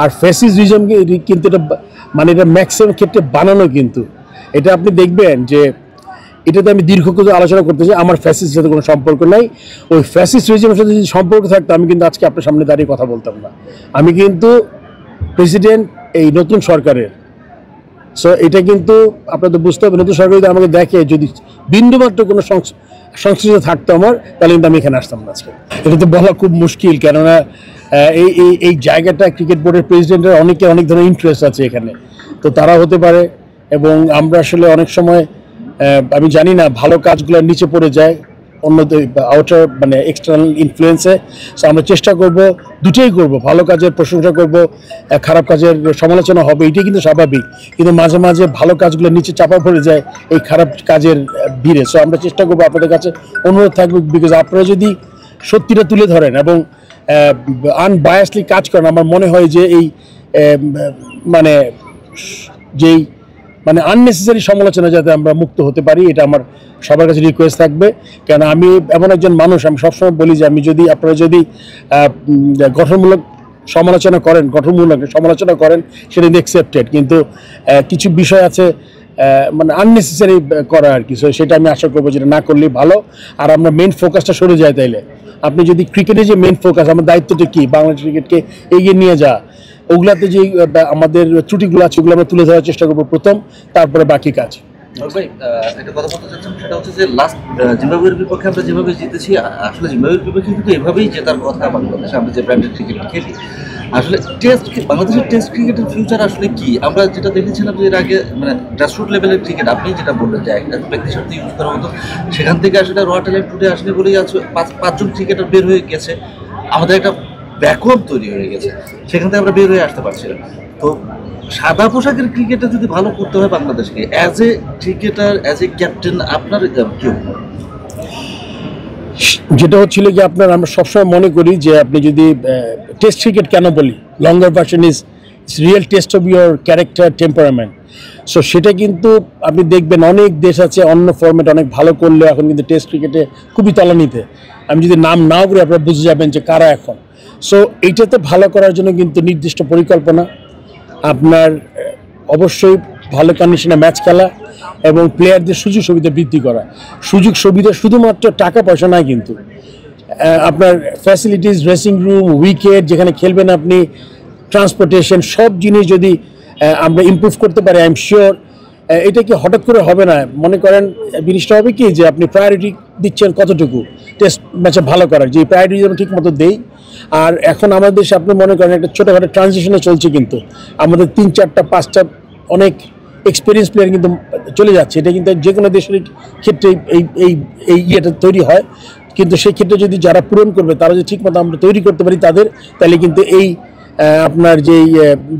আর fascism কিন্তু এটা মানে এটা ম্যাক্সিমাম ক্ষেত্রে বানানো, কিন্তু এটা আপনি দেখবেন যে এটাতে আমি দীর্ঘ কিছু আলোচনা করতে চাই। আমার ফ্যাসিস্টের সাথে কোনো সম্পর্ক নাই। ওই ফ্যাসিস্ট রিজিমের সাথে যদি সম্পর্ক থাকতো আমি কিন্তু আজকে আপনার সামনে দাঁড়িয়ে কথা বলতাম না। আমি কিন্তু প্রেসিডেন্ট এই নতুন সরকারের। সো এটা কিন্তু আপনার তো বুঝতে হবে, নতুন সরকার যদি আমাকে দেখে যদি বিন্দুমাত্র কোনো সংশ্লিষ্ট থাকতো আমার, তাহলে কিন্তু আমি এখানে আসতাম না আজকে। এটা তো বলা খুব মুশকিল, কেননা এই এই এই জায়গাটা ক্রিকেট বোর্ডের প্রেসিডেন্টের অনেক ধরনের ইন্টারেস্ট আছে এখানে, তো তারা হতে পারে। এবং আমরা আসলে অনেক সময় আমি জানি না ভালো কাজগুলো নিচে পড়ে যায় অন্য আউটার মানে এক্সটার্নাল ইনফ্লুয়েন্সে। সো আমরা চেষ্টা করব, দুটোই করব, ভালো কাজের প্রশংসা করব, খারাপ কাজের সমালোচনা হবে, এটাই কিন্তু স্বাভাবিক। কিন্তু মাঝে মাঝে ভালো কাজগুলো নিচে চাপা পড়ে যায় এই খারাপ কাজের ভিড়ে। সো আমরা চেষ্টা করবো, আপনাদের কাছে অনুরোধ থাকবে, বিকজ আপনারা যদি সত্যিটা তুলে ধরেন এবং আনবায়াসলি কাজ করেন, আমার মনে হয় যে এই মানে যেই মানে আননেসেসারি সমালোচনা যাতে আমরা মুক্ত হতে পারি, এটা আমার সবার কাছে রিকোয়েস্ট থাকবে। কেন আমি এমন একজন মানুষ, আমি সবসময় বলি যে আমি যদি আপনারা যদি গঠনমূলক সমালোচনা করেন সেটা অ্যাকসেপ্টেড, কিন্তু কিছু বিষয় আছে মানে আননেসেসারি করা আর কি। সেটা আমি আশা করবো যেটা না করলেই ভালো, আর আমরা মেইন ফোকাসটা সরে যায়। তাইলে আপনি যদি ক্রিকেটে যে মেইন ফোকাস, আমার দায়িত্বটা কি বাংলাদেশ ক্রিকেটকে এগিয়ে নিয়ে যাওয়া, ওগুলাতে যে আমাদের ত্রুটিগুলো আছে ওগুলো আমরা তুলে ধরার চেষ্টা করবো প্রথম, তারপরে বাকি কাজ। ভাই একটা কথা বলতে চাচ্ছিলাম, সেটা হচ্ছে যে লাস্ট জিম্বাবুয়ের বিপক্ষে আমরা যেভাবে জিতেছি, আসলে জিম্বাবুয়ের বিপক্ষে কিন্তু এভাবেই জেতার কথা বাংলাদেশ। আমরা যে ব্র্যান্ডেড ক্রিকেট খেলি, আসলে বাংলাদেশের টেস্ট ক্রিকেটের ফিউচার আসলে কি? আমরা যেটা দেখেছিলাম যে এর আগে মানে গ্রাসরুট লেভেলের ক্রিকেট, আপনি যেটা বললেন যে একটা ব্যক্তি সাথে ইউজ করা হতো, সেখান থেকে আসলে রয়্যাল ট্যালেন্ট টুডে আসলে বলেই আছে পাঁচজন ক্রিকেটার বের হয়ে গেছে, আমাদের একটা ব্যাকওয়ার্ড তৈরি হয়ে গেছে, সেখান থেকে আমরা বের হয়ে আসতে পারছি না। তো সাদা পোশাকের ক্রিকেটে যদি ভালো করতে হয় বাংলাদেশকে, as a cricketer, as a captain, আপনার কি? যেটা হচ্ছিল কি আপনার, আমরা সবসময় মনে করি যে আপনি যদি টেস্ট ক্রিকেট কেন বলি, লঙ্গার version is real test of your character temperament. So সেটা কিন্তু আপনি দেখবেন অনেক দেশ আছে অন্য ফর্মেট অনেক ভালো করলেও এখন কিন্তু টেস্ট ক্রিকেটে খুবই তলানিতে। আমি যদি নাম নাও করি আপনারা বুঝে যাবেন যে কারা এখন। সো এইটাতে ভালো করার জন্য কিন্তু নির্দিষ্ট পরিকল্পনা, আপনার অবশ্যই ভালো কন্ডিশনে ম্যাচ খেলা এবং প্লেয়ারদের সুযোগ সুবিধা বৃদ্ধি করা। সুযোগ সুবিধা শুধুমাত্র টাকা পয়সা নয়, কিন্তু আপনার ফ্যাসিলিটিস, ড্রেসিং রুম, উইকেট যেখানে খেলবেন আপনি, ট্রান্সপোর্টেশন, সব জিনিস যদি আমরা ইমপ্রুভ করতে পারি, আই এম শিওর এটা কি হঠাৎ করে হবে না। মনে করেন জিনিসটা হবে কি যে আপনি প্রায়োরিটি দিচ্ছেন কতটুকু টেস্ট ম্যাচে ভালো করার, যে প্রায়োরিটি যেন ঠিক মতো দেই। আর এখন আমাদের দেশে আপনি মনে করেন একটা ছোটোখাটো ট্রানজিশনে চলছে, কিন্তু আমাদের 3, 4, 5টা অনেক এক্সপিরিয়েন্স প্লেয়ার কিন্তু চলে যাচ্ছে। এটা কিন্তু যে কোনো দেশের ক্ষেত্রে এই ইয়েটা তৈরি হয়, কিন্তু সেই ক্ষেত্রে যদি যারা পূরণ করবে তারা যদি ঠিক মতো আমরা তৈরি করতে পারি তাদের, তাহলে কিন্তু এই আপনার যেই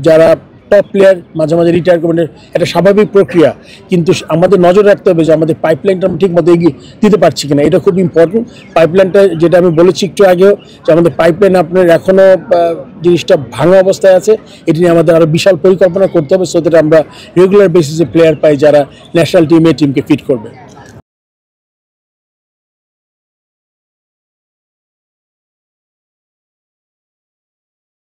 যারা টপ প্লেয়ার মাঝে মাঝে রিটায়ার করবেন, একটা স্বাভাবিক প্রক্রিয়া। কিন্তু আমাদের নজর রাখতে হবে যে আমাদের পাইপলাইনটা আমরা ঠিক মতো এগিয়ে দিতে পারছি কিনা, এটা খুব ইম্পর্টেন্ট। পাইপলাইনটা যেটা আমি বলেছি একটু আগেও, যে আমাদের পাইপলাইন আপনার এখনও জিনিসটা ভাঙা অবস্থায় আছে, এটি নিয়ে আমাদের আরও বিশাল পরিকল্পনা করতে হবে, সো দ্যাট আমরা রেগুলার বেসিসে প্লেয়ার পাই যারা ন্যাশনাল টিমকে ফিট করবে।